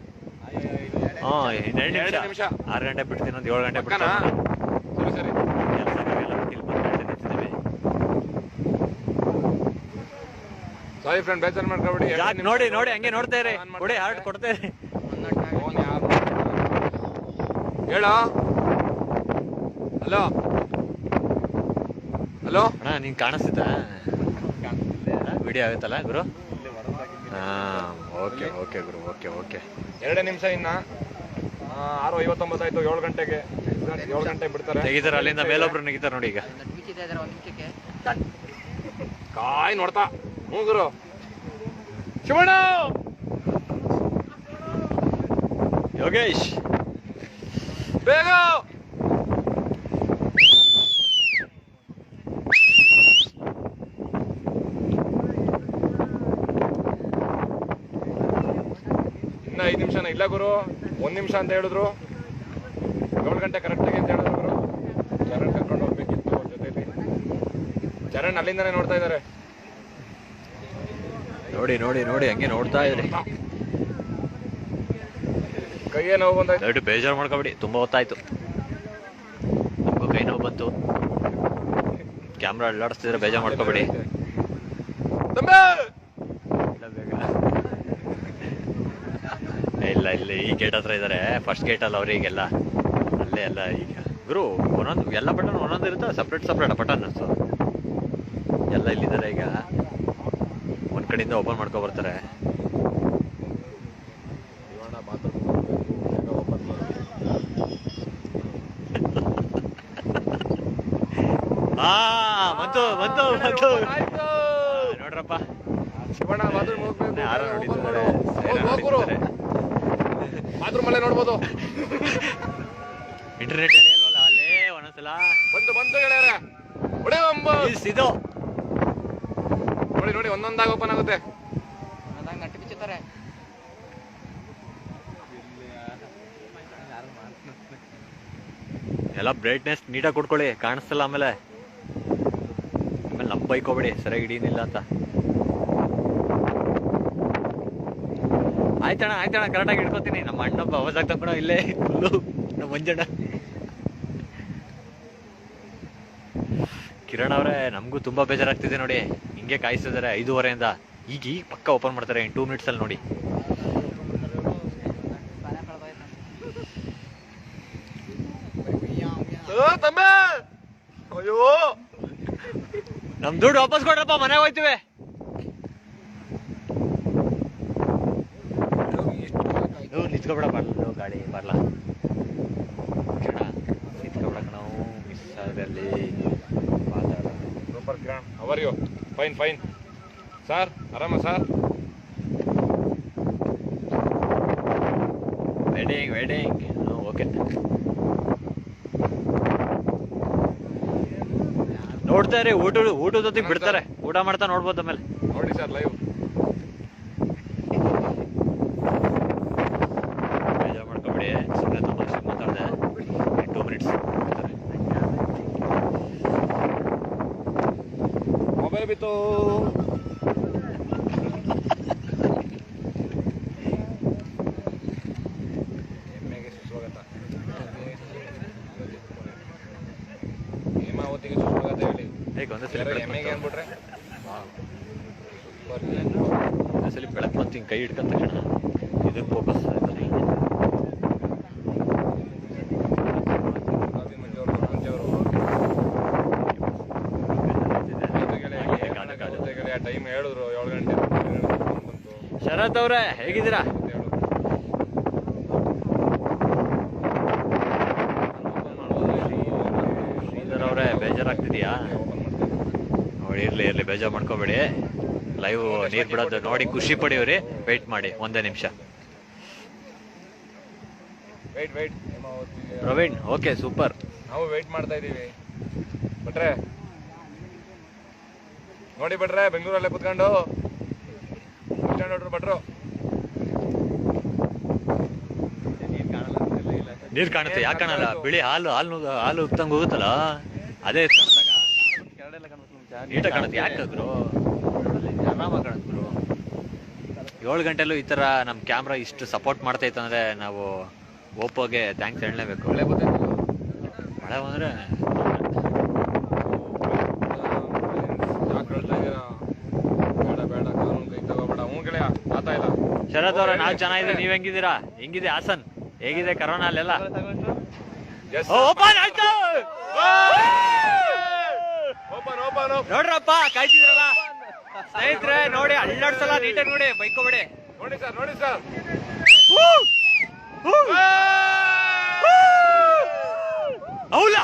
2 ನಿಮಿಷ. 6 ಗಂಟೆ ಬಿಡ್ತೀನಿ, ಒಂದು 7 ಗಂಟೆ ಬಿಡ್ತಾನ. ಸರಿ ಸಾರಿ ಫ್ರೆಂಡ್, ಬೇಜಾರು ಮಾಡ್ಕೊಬೇಡಿ. ನೋಡಿ ಹಂಗೆ ನೋಡ್ತಾ ಇರಿ. ಕೊಡಿ ಹಾರ್ಟ್ ಕೊಡ್ತಾ ಇರಿ. ಹೇಳ ಹಲೋ ಅಣ್ಣ ನೀನ್ ಕಾಣಿಸ್ತಿದ್ದ ವಿಡಿಯೋ ಆಗುತ್ತಲ್ಲ ಗುರು? ಓಕೆ ಗುರು. ಓಕೆ 2 ನಿಮಿಷ ಇನ್ನ 6:59 ಆಯ್ತು. 7 ಗಂಟೆಗೆ 7 ಗಂಟೆಗೆ ಬಿಡ್ತಾರೆ. ತೆಗಿತಾರೆ ಅಲ್ಲಿಂದ ಮೇಲೊಬ್ರು ನೆಗಿತಾರೆ ನೋಡಿ. ಈಗ ಕಾಯ್ ನೋಡ್ತಾ. ಹ್ಞೂ ಗುರು ಶಿವಣ್ಣ ಯೋಗೇಶ್ ಬೇಗ. ಇನ್ನ 5 ನಿಮಿಷನ ಇಲ್ಲ ಗುರು. 1 ನಿಮಿಷ ಅಂತ ಹೇಳಿದ್ರು. 7 ಗಂಟೆ ಕರೆಕ್ಟಾಗಿ ಅಂತ ಹೇಳಿದ್ರು ಗುರು. ಚರಣ್ ಕರ್ಕೊಂಡು ಹೋಗ್ಬೇಕಿತ್ತು ಅವ್ರ ಜೊತೆಲಿ. ಚರಣ್ ಅಲ್ಲಿಂದಾನೆ ನೋಡ್ತಾ ಇದ್ದಾರೆ. ನೋಡಿ ಹಂಗೆ ನೋಡ್ತಾ ಇದ್ರಿ. ಕೈಯೇ ನೋವು ಬಂದಾಯ್ತು. ದಯವಿಟ್ಟು ಬೇಜಾರು ಮಾಡ್ಕೊಬೇಡಿ, ತುಂಬಾ ಹೊತ್ತಾಯ್ತು. ನಮಗೂ ಕೈ ನೋವು ಬಂತು. ಕ್ಯಾಮ್ರಾ ಅಲ್ಲಾಡಿಸ್ತಿದ್ರೆ ಬೇಜಾರು ಮಾಡ್ಕೊಬೇಡಿ. ಇಲ್ಲ ಈ ಗೇಟ್ ಹತ್ರ ಇದಾರೆ. ಫಸ್ಟ್ ಗೇಟ್ ಅಲ್ಲ ಅವರಿಗೆಲ್ಲ ಅಲ್ಲೇ ಎಲ್ಲ. ಈಗ ಗುರು ಒಂದೊಂದು ಎಲ್ಲ ಬಟನ್ ಒಂದೊಂದು ಇರುತ್ತೆ, ಸಪ್ರೇಟ್ ಬಟನ್. ಸೊ ಎಲ್ಲ ಇಲ್ಲಿದ್ದಾರೆ. ಈಗ ಒಂದ್ ಕಡೆಯಿಂದ ಓಪನ್ ಮಾಡ್ಕೊ ಬರ್ತಾರೆ. ಬಂತು ನೋಡ್ರಪ್ಪ. ಶಿವಣ್ಣ ಬಾತ್ರೂಮ್ ಹೋಗ್ಬೇಕು. ಯಾರು ನೋಡಿದ್ದಾರೆ? ಬಾತ್ರೂಮ್ ಅಲ್ಲೇ ನೋಡ್ಬೋದು. ಇಂಟರ್ನೆಟ್ ಅಲ್ವಲ್ಲ ಅಲ್ಲೇ ಒಂದೊಂದ್ಸಲ ಬಂತು ಗೆಳೆಯರೆ. ಇದು ನೋಡಿ ಒಂದೊಂದಾಗಿ ಓಪನ್ ಆಗುತ್ತೆ. ಎಲ್ಲ ಬ್ರೈಟ್ನೆಸ್ ನೀಟಾಗಿ ಕೊಡ್ಕೊಳ್ಳಿ, ಕಾಣಿಸ್ತಲ್ಲ. ಆಮೇಲೆ ನಮ್ಮ ಬೈಕ್ ಹೋಗ್ಬೇಡಿ, ಸರಿಯಾಗಿ ಹಿಡಿಯಲಿಲ್ಲ ಅಂತ. ಆಯ್ತಣ್ಣ ಕರೆಕ್ಟಾಗಿ ಹಿಡ್ಕೊತೀನಿ. ನಮ್ಮ ಅಣ್ಣೊಬ್ಬ ಅವಾಜ್ ಆಗ್ತಾ ಕೂಡ ಇಲ್ಲೇ ಫುಲ್ಲು ನಮ್ಮ ಮಂಜಣ್ಣ. ಕಿರಣ್ ಅವರೇ, ನಮಗೂ ತುಂಬಾ ಬೇಜಾರಾಗ್ತಿದೆ ನೋಡಿ. ಹಿಂಗೆ ಕಾಯಿಸ್ತಿದ್ದಾರೆ 5:30ಇಂದ. ಈಗ ಪಕ್ಕ ಓಪನ್ ಮಾಡ್ತಾರೆ ಇನ್ 2 minutes ಅಲ್ಲಿ ನೋಡಿ. ಅಯ್ಯೋ, ನಮ್ ದುಡ್ಡು ವಾಪಸ್ ಕೊಡ್ರಪ್ಪ, ಮನೆಗೆ ಹೋಯ್ತಿವಿ. ನಿಂತ್ಕೊಬೇಡ, ಬರ್ಲ ಗಾಡಿ ಬರ್ಲಾ ನಿಂತ್ಕೊಬೇಡ ನಾವು ಮಿಸ್ ಆಗಲ್ಲಿ ಮಾತಾಡ. Super Kiran, how are you? Fine fine sir, ಆರಾಮ ಸರ್? Wedding okay. ನೋಡ್ತಾರೆ, ಊಟದ ಹೊತ್ತಿಗೆ ಬಿಡ್ತಾರೆ, ಊಟ ಮಾಡ್ತಾ ನೋಡ್ಬೋದು ಆಮೇಲೆ. ನೋಡಿ ಸರ್ ಲೈವ್. ಬೇಜಾರು ಮಾಡ್ಕೊಬಿಡಿ, ಸುಮ್ಮನೆ ತಮಾಷೆ ಮಾತಾಡಿದೆ. 2 minutes ಮೊಬೈಲ್ ಬಿತ್ತು. ಎಮ್ಮೆಗೆ ಸುಸ್ವಾಗತ, ಹೇಮಾವತಿಗೆ ಸುಸ್ವಾಗತ ಹೇಳಿ. ಎಮ್ಮೆಗೆ ಅಂದ್ಬಿಟ್ರೆ ಒಂದ್ಸಲಿ ಬೆಳಕು ಬಂತು, ಹಿಂಗೆ ಕೈ ಹಿಡ್ಕೊಂತ ತಕ್ಷಣ ಇದಕ್ಕೆ ಫೋಕಸ್ ಆಯ್ತದೆ. ಟೈಮ್ ಹೇಳಿದ್ರು 7 ಗಂಟೆ ಬಂತು. ಶರತ್ ಅವ್ರೆ, ಹೇಗಿದ್ದೀರಾ? ಶ್ರೀಧರ್ ಅವ್ರೆ, ಬೇಜಾರಾಗ್ತಿದ್ಯಾ? ನೋಡಿ, ಇರ್ಲಿ ಬೇಜಾರು ಮಾಡ್ಕೋಬೇಡಿ. ಲೈವ್ ನೀರ್ ಬಿಡೋದು ನೋಡಿ ಖುಷಿ ಪಡಿಯೋರಿ. ವೇಟ್ ಮಾಡಿ 1 ನಿಮಿಷ. Wait Praveen, okay super. ನಾವು ವೇಟ್ ಮಾಡ್ತಾ ಇದೀವಿ. ಬಟ್ರೆ ನೋಡಿ, ಬಟ್ರೆ ಬೆಂಗಳೂರಲ್ಲೇ ಕುತ್ಕೊಂಡು ಭಟ್ರು. ನೀರ್ ಕಾಣುತ್ತೆ, ಯಾಕೆ ಕಾಣಲ್ಲ? ಬಿಳಿ ಹಾಲು ಉತ್ತಂಗ್ ಹೋಗುತ್ತಲ್ಲ, ಅದೇ ನೀಟಾಗಿ ಕಾಣುತ್ತೆ. ಯಾಕೆ ಗುರು? ಆರಾಮಾಗಿ ಕಾಣುತ್ತೆ ಗುರು. 7 ಗಂಟೆಲೂ ಈ ತರ ನಮ್ ಕ್ಯಾಮ್ರಾ ಇಷ್ಟು ಸಪೋರ್ಟ್ ಮಾಡ್ತೈತಂದ್ರೆ ನಾವು ಓಪೋಗೆ ಥ್ಯಾಂಕ್ಸ್ ಹೇಳಲೇಬೇಕು. ಮಳೆ ಬಂದ್ರೆ ಬೇಡ ಕಾನೂನು ಕೈ ತಗೋಬೇಡ. ಗೆಳೆಯ ಆತಾ ಇಲ್ಲ. ಶರತ್ ಅವ್ರ, ನಾವ್ ಚೆನ್ನಾಗಿದೆ, ನೀವ್ ಹೆಂಗಿದ್ದೀರಾ? ಹೆಂಗಿದೆ ಹಾಸನ್? ಹೇಗಿದೆ ಕರೋನಾ ಅಲ್ಲೆಲ್ಲ? ಓಪನ್ ಆಯ್ತು ನೋಡ್ರಪ್ಪ, ಕಾಯ್ತಿದ್ರಲ್ಲ ಸ್ನೇಹಿತರೆ. ನೋಡಿ, ಅಲ್ಲಾಡ್ಸಲ್ಲ, ನೀಟಾಗಿ ನೋಡಿ, ಬೈಕೋಬೇಡಿ. ನೋಡಿ ಸರ್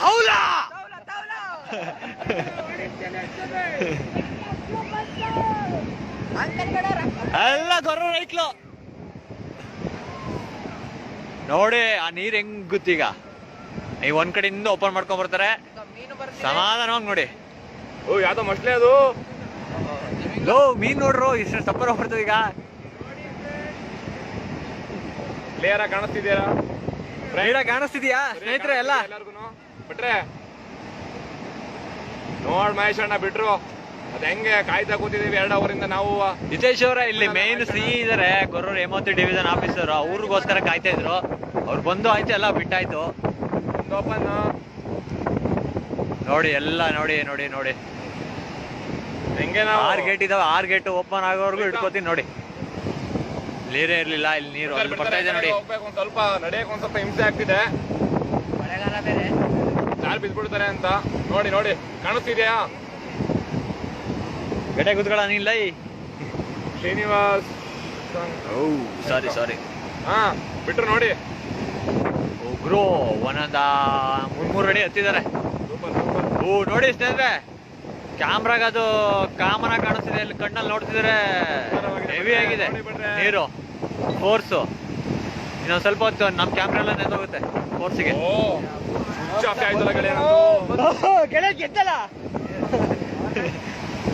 ಹೌಲ ಎಲ್ಲ ಗೊರ ರೈಕ್ಲು ನೋಡಿ. ಆ ನೀರ್ ಹೆಂಗ್ ಗೊತ್ತೀಗ, ನೀವು ಒಂದ್ ಕಡೆಯಿಂದ ಓಪನ್ ಮಾಡ್ಕೊಂಡ್ ಬರ್ತಾರೆ, ಸಮಾಧಾನವಾಗಿ ನೋಡಿ. ಓ, ಯಾವ್ದೋ ಮಸ್ಲೆ ಅದು. ಮೀನ್ ನೋಡ್ರು, ಇಷ್ಟು ಸಪ್ಪರ ಬರ್ತದೆ ಈಗ. ಕ್ಲಿಯರ್ ಆಗಿ ಕಾಣಿಸ್ತಿದ್ಯಾ ಸ್ನೇಹಿತರೆ ಎಲ್ಲ? ಬಿಟ್ರೆ ನೋಡ್ ಮಹೇಶ್ ಅಣ್ಣ ಬಿಟ್ರು. ಅದ್ ಹೆಂಗೆ ಕಾಯ್ತಾ ಕೂತಿದೀವಿ 2 ಅವರಿಂದ ನಾವು. ನಿತೇಶ್ ಅವರ, ಇಲ್ಲಿ ಮೇನ್ ಸಿ ಇದಾರೆ ಗೊರೂರು ಹೇಮಾವತಿ ಡಿವಿಷನ್ ಆಫೀಸರ್, ಅವ್ರಿಗೋಸ್ಕರ ಕಾಯ್ತಾ ಇದ್ರು. ಅವ್ರು ಬಂದು ಆಯ್ತು, ಎಲ್ಲ ಬಿಟ್ಟಾಯ್ತು. ಓಪನ್ ನೋಡಿ ಎಲ್ಲ ನೋಡಿ ಹೆಂಗೆ ನಾವು 6 ಗೇಟ್ ಇದಾವೆ. 6 ಗೇಟ್ ಓಪನ್ ಆಗೋವರೆಗೂ ಇಟ್ಕೋತೀನಿ ನೋಡಿ. ನೀರೇ ಇರ್ಲಿಲ್ಲ, ಇಲ್ಲಿ ನೀರು ಬರ್ತಾ ಇದೆ ನೋಡಿ. ಒಂದ್ ಸ್ವಲ್ಪ ನಡೆಯಕ್ ಒಂದ್ ಸ್ವಲ್ಪ ಹಿಂಸೆ ಆಗ್ತಿದೆ, ಜಾರ್ ಬಿದ್ಬಿಡ್ತಾರೆ ಅಂತ. ನೋಡಿ ಕಾಣಿಸ್ತಿದ್ಯಾ? ಗಡೆ ಕೂತ್ಕೊಳ್ಳ ನೀಲ್ಲ. ಶ್ರೀನಿವಾಸ್, ಸಾರಿ ಹಾ ಬಿಟ್ರು ನೋಡಿ. ಒಬ್ರು ಒಂದೊಂದ 3 ಅಡಿ ಹತ್ತಿದ್ದಾರೆ. ನೋಡಿ ಸ್ನೇಹಿತರೆ, ಕ್ಯಾಮ್ರಾಗ ಅದು ಕಾಮನ್ ಆಗಿ ಕಾಣಿಸ್ತಿದೆ, ಇಲ್ಲಿ ಕಣ್ಣಲ್ಲಿ ನೋಡ್ತಿದ್ರೆ ಹೆವಿ ಆಗಿದೆ ನೀರು, ಫೋರ್ಸು. ಇನ್ನೊಂದ್ ಸ್ವಲ್ಪ ಹೊತ್ತು ನಮ್ ಕ್ಯಾಮ್ರಾ ಎಲ್ಲ ನೆನೋಗುತ್ತೆ ಫೋರ್ಸಿಗೆ.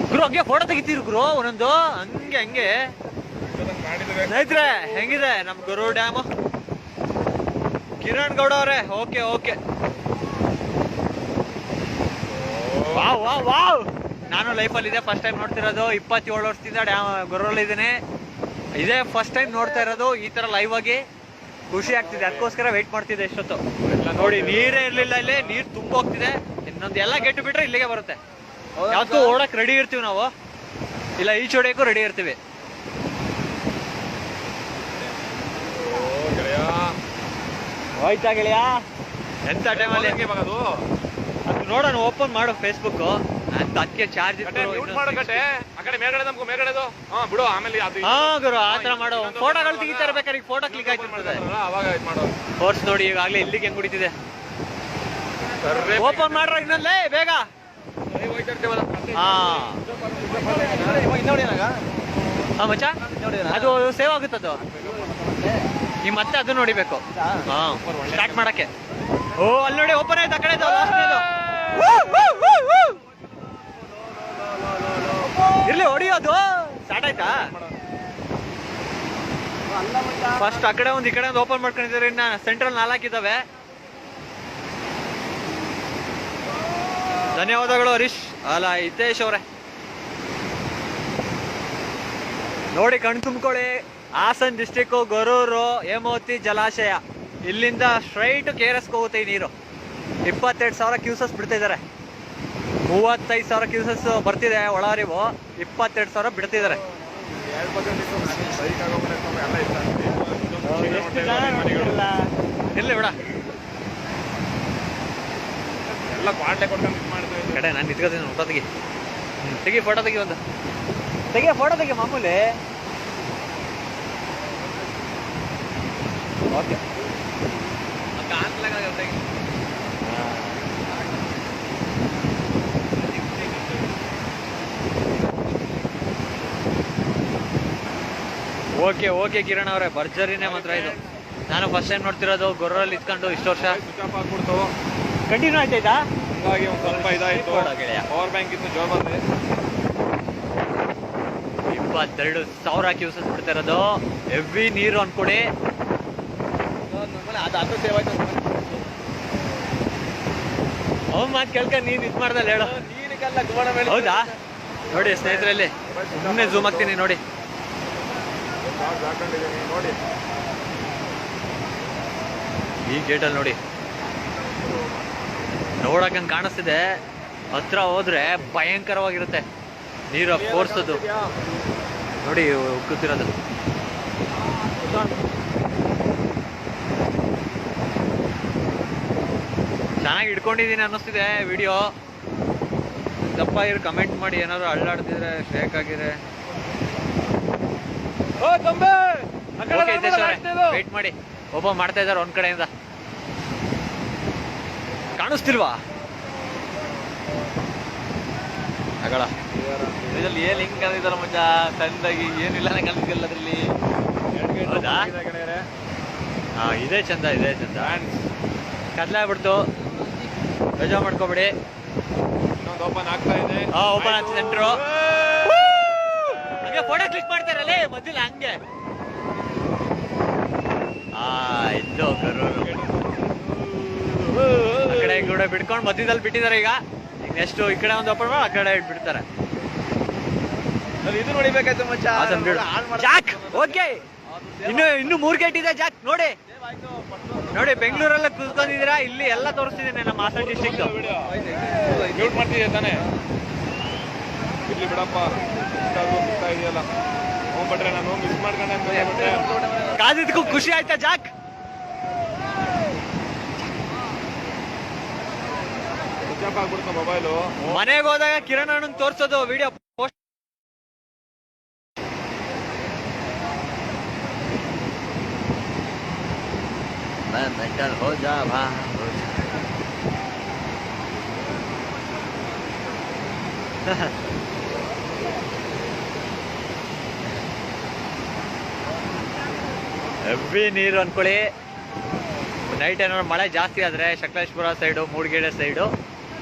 ಗುರು ಹಂಗೆ ಫೋಟೋ ತೆಗಿತೀರಿ ಗುರು ಒಂದೊಂದು, ಹಂಗೆ ಸ್ನೇಹಿತರೆ. ಹೆಂಗಿದೆ ನಮ್ ಗುರು ಡ್ಯಾಮ್? ಕಿರಣ್ ಗೌಡ ಅವರೇ, ಓಕೆ. ವಾವ್, ನಾನು ಲೈಫಲ್ಲಿ ಇದೆ ಫಸ್ಟ್ ಟೈಮ್ ನೋಡ್ತಿರೋದು. 27 ವರ್ಷದಿಂದ ಡ್ಯಾಮ್ ಗೊರೂರಲ್ಲಿ ಇದ್ದೀನಿ. ಇದೇ ಫಸ್ಟ್ ಟೈಮ್ ನೋಡ್ತಾ ಇರೋದು ಈ ತರ ಲೈವ್ ಆಗಿ. ಖುಷಿ ಆಗ್ತಿದೆ, ಅದಕ್ಕೋಸ್ಕರ ವೇಟ್ ಮಾಡ್ತಿದ್ದೆ ಎಷ್ಟೊತ್ತು. ನೋಡಿ, ನೀರೇ ಇರ್ಲಿಲ್ಲ, ಇಲ್ಲಿ ನೀರ್ ತುಂಬ ಹೋಗ್ತಿದೆ. ಇನ್ನೊಂದು ಎಲ್ಲ ಗೆಟ್ಟು ಬಿಟ್ರೆ ಇಲ್ಲಿಗೆ ಬರುತ್ತೆ. ಯಾವತ್ತೂ ಓಡಕ್ ರೆಡಿ ಇರ್ತೀವಿ ನಾವು, ಇಲ್ಲ ಈಚ್ ಹೊಡೆಯಕ್ಕೂ ರೆಡಿ ಇರ್ತೀವಿ. ಹೋಯ್ತಾ ಗೆಳೆಯ? ಎಂತ ಟೈಮಲ್ಲಿ ಅದು ನೋಡೋಣ, ಓಪನ್ ಮಾಡು ಫೇಸ್ಬುಕ್. ಅಂತ ಅದಕ್ಕೆ ಚಾರ್ಜ್ ಮಾಡಕಟ್ಟೆ ಆ ಕಡೆ ಮೇಲ್ಗಡೆ ನಮ್ಗೆ ಮೇಲ್ಗಡೆದು ಬಿಡು. ಆಮೇಲೆ ಅದು ಹಾ ಗುರು ಆತರ ಮಾಡೋ. ಫೋಟೋಗಳು ತೆಗಿತಾ ಇರ್ಬೇಕಾದ್ರೆ ಈಗ ಫೋಟೋ ಕ್ಲಿಕ್ ಆಯ್ತಿರ್ತದೆ. ಅವಾಗ ಇದು ಮಾಡೋ. ಫೋರ್ಸ್ ನೋಡಿ ಈಗಾಗಲೇ ಇಲ್ಲಿಗೆ ಹೆಂಗ್ ಕುಡಿತಿದೆ. ಓಪನ್ ಮಾಡ್ರ ಇನ್ನೊಂದೇ ಬೇಗ. ಹಾ ಹಾ ಮಚ್ಚ, ಅದು ಸೇವ್ ಆಗುತ್ತದು. ನೀವು ಮತ್ತೆ ಅದು ನೋಡಿಬೇಕು. ಹಾ ಸ್ಟಾರ್ಟ್ ಮಾಡಕ್ಕೆ. ಓ ಅಲ್ಲಿ ನೋಡಿ ಓಪನ್ ಆಯ್ತು ಆ ಕಡೆ. ಇರ್ಲಿ ಹೊಡಿಯೋದು. ಸ್ಟಾರ್ಟ್ ಆಯ್ತಾ? ಫಸ್ಟ್ ಆ ಕಡೆ ಒಂದು ಈ ಕಡೆ ಒಂದು ಓಪನ್ ಮಾಡ್ಕೊಂಡಿದ್ದಾರೆ. ಇನ್ನ ಸೆಂಟ್ರಲ್ 4 ಇದಾವೆ. ಧನ್ಯವಾದಗಳು ಹರೀಶ್ ಅಲ್ಲ ಹಿತೇಶ್ ಅವರೇ. ನೋಡಿ ಕಣ್ ತುಂಬ್ಕೊಳ್ಳಿ. ಹಾಸನ್ ಡಿಸ್ಟಿಕ್ ಗೊರೂರು ಹೇಮಾವತಿ ಜಲಾಶಯ, ಇಲ್ಲಿಂದ ಸ್ಟ್ರೈಟ್ KRS ಹೋಗುತ್ತೆ ಈ ನೀರು. 22,000 ಕ್ಯೂಸಸ್ ಬಿಡ್ತಾ ಇದ್ದಾರೆ. 35,000 ಕ್ಯೂಸಸ್ ಬರ್ತಿದೆ ಒಳಹರಿವು, 22,000 ಬಿಡ್ತಿದ್ದಾರೆ. ಇರ್ಲಿ ಬಿಡ ಎಲ್ಲ ಕ್ವಾಟ್ಲೆ ಕೊಡ್ಕೊಂಡು ಇದು ಮಾಡ್ತೀವಿ. ಕಡೆ ನಾನು ನಿಂತ್ಕೋತೀನಿ. ಫೋಟೋ ತೆಗಿ, ತೆಗಿ ಫೋಟೋ ತೆಗಿ, ಒಂದು ತೆಗಿ ಫೋಟೋ ತೆಗಿ ಮಾಮೂಲಿ. ಓಕೆ ಓಕೆ ಓಕೆ ಕಿರಣ್ ಅವರೇ, ಭರ್ಜರಿನೇ ಮಾತ್ರ ಇದು. ನಾನು ಫಸ್ಟ್ ಟೈಮ್ ನೋಡ್ತಿರೋದು ಗೊರ್ರಲ್ಲಿ ಇತ್ಕೊಂಡು ಇಷ್ಟು ವರ್ಷ. ಸ್ವಿಚ್ ಆಫ್ ಆಗ್ಬಿಡ್ತು. ಕಂಟಿನ್ಯೂ ಆಯ್ತಾಯ್ತಾ? ಹಂಗಾಗಿ ಒಂದು ಸ್ವಲ್ಪ ಇದಾಯ್ತು. ಪವರ್ ಬ್ಯಾಂಕ್ ಇತ್ತು ಜೋಬಲ್ಲಿ. 22,000 ಕ್ಯೂಸಸ್ ಬಿಡ್ತಾ ಇರೋದು. ಹೆವಿ ನೀರು ಅನ್ಕೊಡಿ. ಅದು ಸೇವ್ ಆಯ್ತು. ಅವ್ನ ಮಾತು ಕೇಳ್ಕ ನೀನ್ ಇದ್ ಮಾಡ್ದಲ್ಲ ಹೇಳು. ಹೌದಾ? ನೋಡಿ ಸ್ನೇಹಿತರಲ್ಲಿ ಸುಮ್ಮನೆ ಝೂಮ್ ಆಗ್ತೀನಿ ನೋಡಿ. ನೋಡಿ ಈ ಗೇಟಲ್ಲಿ ನೋಡಿ, ನೋಡಕ್ಕಂಗೆ ಕಾಣಿಸ್ತಿದೆ. ಹತ್ರ ಹೋದ್ರೆ ಭಯಂಕರವಾಗಿರುತ್ತೆ ನೀರು ಫೋರ್ಸ್. ಅದು ನೋಡಿ ಉಕ್ಕುತ್ತಿರೋದು. ಚೆನ್ನಾಗಿ ಹಿಡ್ಕೊಂಡಿದ್ದೀನಿ ಅನ್ನಿಸ್ತಿದೆ ವಿಡಿಯೋ. ತಪ್ಪ ಇರು ಕಮೆಂಟ್ ಮಾಡಿ. ಏನಾದ್ರು ಅಳ್ಳಾಡ್ತಿದ್ರೆ ಶೇಕ್ ಆಗಿದೆ. ವೇಟ್ ಮಾಡಿ, ಓಪನ್ ಮಾಡ್ತಾ ಇದ್ದಾರೆ ಒಂದ್ ಕಡೆಯಿಂದ. ಕಾಣಿಸ್ತಿಲ್ವಾ? ಆಗಲ್ಲ ಇದ್ರಲ್ಲಿ ಏನ್ ಹಿಂಗ್ ಕಾಣಿದಾರ ಮಚ್ಚ, ಸಣ್ಣದಾಗಿ ಏನಿಲ್ಲ ಕಾಣಿಸ್ತಿಲ್ಲ ಅದ್ರಲ್ಲಿ. ಹೌದಾ? ಹಾ ಇದೇ ಚಂದ, ಇದೇ ಚಂದ. ಕತ್ಲಾಗ್ಬಿಡ್ತು, ರಜಾ ಮಾಡ್ಕೋಬಿಡಿ. ಇನ್ನೊಂದು ಓಪನ್ ಆಗ್ತಾ ಇದೆ. ಹಾ ಓಪನ್ ಆಗ್ತದೆ ಸೆಂಟ್ರು. ಹಂಗೆ ಫೋಟೋ ಕ್ಲಿಕ್ ಮಾಡ್ತಾರಲ್ಲೇ ಮೊದಲು ಹಂಗೆ. ಇದ್ದು ಕರೂರು ಆ ಕಡೆ ಕೂಡ ಬಿಡ್ಕೊಂಡು ಮಧ್ಯದಲ್ಲಿ ಬಿಟ್ಟಿದ್ದಾರೆ. ಈಗ ನೆಕ್ಸ್ಟ್ ಈ ಕಡೆ ಒಂದು ಓಪನ್ ಮಾಡಿ ಆ ಕಡೆ ಬಿಡ್ತಾರೆ. ಇದು ನೋಡಿಬೇಕಾಯ್ತು ಮಚ್ಚ. ಜಾಕ್ ಓಕೆ, ಇನ್ನು 3 ಗೇಟ್ ಇದೆ ಜಾಕ್. ನೋಡಿ ನೋಡಿ ಬೆಂಗಳೂರೆಲ್ಲ ಕೂತ್ಕೊಂಡಿದ್ದೀರಾ, ಇಲ್ಲಿ ಎಲ್ಲ ತೋರಿಸ್ತಿದ್ದೀನಿ ನಮ್ಮ ಹಾಸನ್ ಡಿಸ್ಟ್ರಿಕ್ಟ್. ಮ್ಯೂಟ್ ಮಾಡ್ತಿದ್ದೆ ತಾನೇ? ಇಲ್ಲಿ ಬಿಡಪ್ಪ, ಸಿಗ್ತಾ ಇದೆಯಲ್ಲ. ಹೋಗ್ಬಿಟ್ರೆ ನಾನು ಮಿಸ್ ಮಾಡ್ಕೊಂಡೆ. ಕಾದಿದ್ದಕ್ಕೂ ಖುಷಿ ಆಯ್ತಾ ಜಾಕ್? ಸ್ವಿಚ್ ಆಫ್ ಆಗ್ಬಿಡ್ತು ಮೊಬೈಲು. ಮನೆಗೆ ಹೋದಾಗ ಕಿರಣ್ ಅಣ್ಣನ್ ತೋರ್ಸೋದು ವಿಡಿಯೋ ಪೋಸ್ಟ್. ಮೆಂಟಲ್ ಹೋ ಜಾ ಭಾ ಹೋ ಜಾ. ಹೆವಿ ನೀರು ಅನ್ಕೊಳ್ಳಿ. ನೈಟ್ ಏನಾದ್ರು ಮಳೆ ಜಾಸ್ತಿ ಆದರೆ ಸಕಲೇಶ್ಪುರ ಸೈಡು, ಮೂಡಿಗೆರೆ ಸೈಡು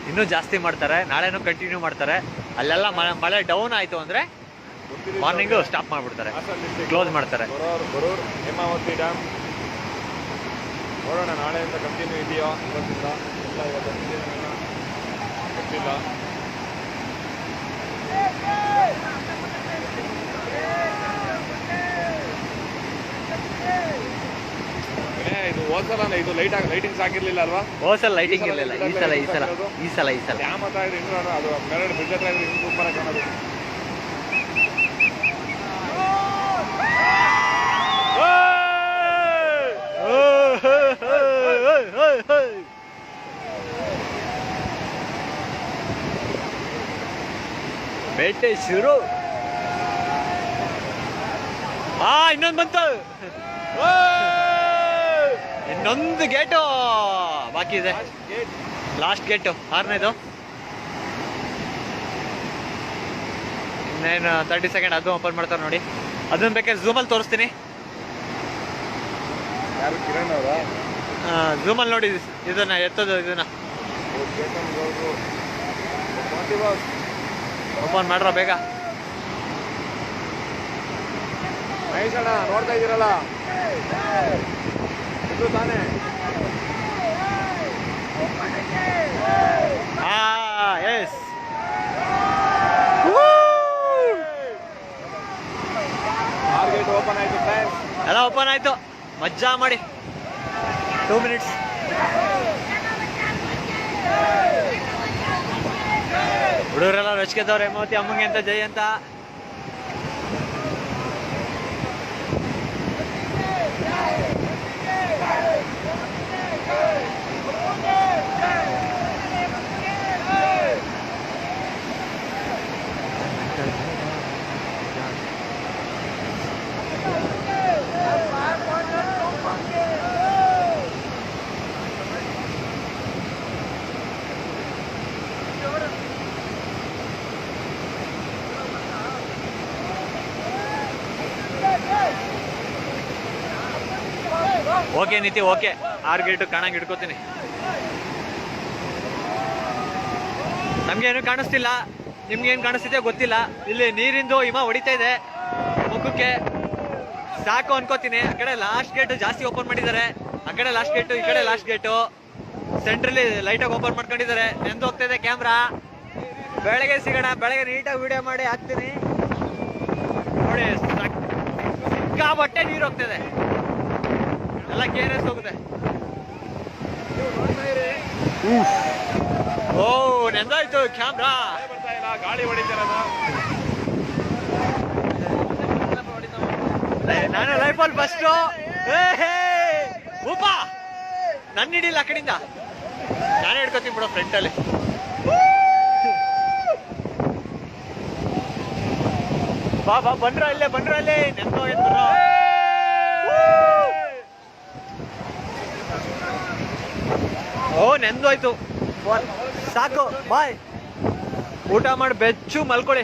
ಇನ್ನೂ ಜಾಸ್ತಿ ಮಾಡ್ತಾರೆ. ನಾಳೆನೂ ಕಂಟಿನ್ಯೂ ಮಾಡ್ತಾರೆ. ಅಲ್ಲೆಲ್ಲ ಮಳೆ ಡೌನ್ ಆಯಿತು ಅಂದರೆ ಮಾರ್ನಿಂಗು ಸ್ಟಾಪ್ ಮಾಡಿಬಿಡ್ತಾರೆ, ಕ್ಲೋಸ್ ಮಾಡ್ತಾರೆ. ಗೊರೂರು ಹೇಮಾವತಿ ಡ್ಯಾಮ್ ನೋಡೋಣ ನಾಳೆಯಿಂದ ಕಂಟಿನ್ಯೂ ಇದೆಯೋ ಇವತ್ತಿಂದ ಇಲ್ಲ. ಇವತ್ತು ಗೊತ್ತಿಲ್ಲ. ಇದು ಹೋದ್ಸಲ ಇದು ಲೈಟಿಂಗ್ಸ್ ಹಾಕಿರ್ಲಿಲ್ಲ ಅಲ್ವಾ? ಹೋದ್ಸಲ ಲೈಟಿಂಗ್ ಇರಲಿಲ್ಲ, ಈ ಸಲ ಡ್ಯಾಮ್ ಹತ್ರ ಇದ್ರೆ ಇನ್ನೂ ಅದು ಮೇಲ್ಗಡೆ ಬ್ರಿಡ್ಜ್ ಹತ್ರ ಇದ್ರೆ ಇನ್ನೂ ಸೂಪರ್ ಆಗಿ ಕಾಣೋದು. ಬೇಟೆ ಶುರು. ಇನ್ನೊಂದು ಬಂತು, ಇನ್ನೊಂದು ಗೇಟು ಬಾಕಿ ಇದೆ. ಲಾಸ್ಟ್ ಗೇಟು 6ನೇದು. ಇನ್ನೇನು 30 ಸೆಕೆಂಡ್, ಅದು ಓಪನ್ ಮಾಡ್ತಾರೆ ನೋಡಿ. ಅದನ್ನ ಬೇಕಾದ್ರೆ ಝೂಮಲ್ಲಿ ತೋರಿಸ್ತೀನಿ. ಯಾರು ಕಿರಣ್ ಅವರ? ಝೂಮಲ್ಲಿ ನೋಡಿ ಇದನ್ನ ಎತ್ತೋದು. ಇದನ್ನ ಓಪನ್ ಮಾಡ್ರ ಬೇಗ. ಮಹೇಶ್ ಅಣ್ಣ ನೋಡ್ತಾ ಇದ್ದೀರಲ್ಲ, ಇದು ತಾನೇ? ಎಸ್, ಗೇಟ್ ಓಪನ್ ಆಯ್ತು ಫ್ರೆಂಡ್ಸ್. ಎಲ್ಲ ಓಪನ್ ಆಯ್ತು. ಮಜ್ಜಾ ಮಾಡಿ 2 ಮಿನಿಟ್ಸ್. ಹುಡುಗರೆಲ್ಲ ರೊಚ್ಕೆದವ್ರೆ ಹೇಮಾವತಿ ಅಮ್ಮಂಗೆ ಅಂತ, ಜೈ ಅಂತ. ಓಕೆ ನೀತಿ, ಓಕೆ. 6 ಗೇಟು ಕಾಣಂಗೆ ಇಟ್ಕೋತೀನಿ. ನಮ್ಗೇನು ಕಾಣಿಸ್ತಿಲ್ಲ, ನಿಮ್ಗೇನು ಕಾಣಿಸ್ತಿದೆ ಗೊತ್ತಿಲ್ಲ. ಇಲ್ಲಿ ನೀರಿಂದು ಹಿಮ ಹೊಡಿತಾ ಇದೆ ಮುಖಕ್ಕೆ, ಸಾಕು ಅನ್ಕೋತೀನಿ. ಆ ಕಡೆ ಲಾಸ್ಟ್ ಗೇಟು ಜಾಸ್ತಿ ಓಪನ್ ಮಾಡಿದ್ದಾರೆ. ಆ ಕಡೆ ಲಾಸ್ಟ್ ಗೇಟು, ಈ ಕಡೆ ಲಾಸ್ಟ್ ಗೇಟು. ಸೆಂಟ್ರಲ್ಲಿ ಲೈಟಾಗಿ ಓಪನ್ ಮಾಡ್ಕೊಂಡಿದ್ದಾರೆ. ನೆಂದು ಹೋಗ್ತಾ ಇದೆ ಕ್ಯಾಮ್ರಾ. ಬೆಳಗ್ಗೆ ಸಿಗೋಣ, ಬೆಳಗ್ಗೆ ನೀಟಾಗಿ ವಿಡಿಯೋ ಮಾಡಿ ಹಾಕ್ತೀನಿ ನೋಡಿ. ಸಿಕ್ಕಾಬಟ್ಟೆ ನೀರು ಹೋಗ್ತಿದೆ, ಎಲ್ಲ KRS ಹೋಗುತ್ತೆ. ಓ, ನೆಂದಾಯ್ತು ಕ್ಯಾಮ್ರಾ. ಬರ್ತಾ ಇಲ್ಲ, ಗಾಳಿ ಹೊಡಿತಿರೋದು. ನಾನು ಲೈಫಲ್ಲಿ ಫಸ್ಟು. ಉಪ ನನ್ನ ಹಿಡಿಲ್ಲ, ಆ ಕಡೆಯಿಂದ ನಾನೇ ಹಿಡ್ಕೊತೀನಿ ಬಿಡೋ ಫ್ರಂಟಲ್ಲಿ. ಬಾ ಬಂದ್ರ ಅಲ್ಲೇ ನೆಂದೋ ಎದ್ರು. ಓ, ನೆಂದೋಯ್ತು. ಸಾಕು, ಬಾಯ್. ಊಟ ಮಾಡಿ ಬೆಚ್ಚು ಮಲ್ಕೊಳ್ಳಿ.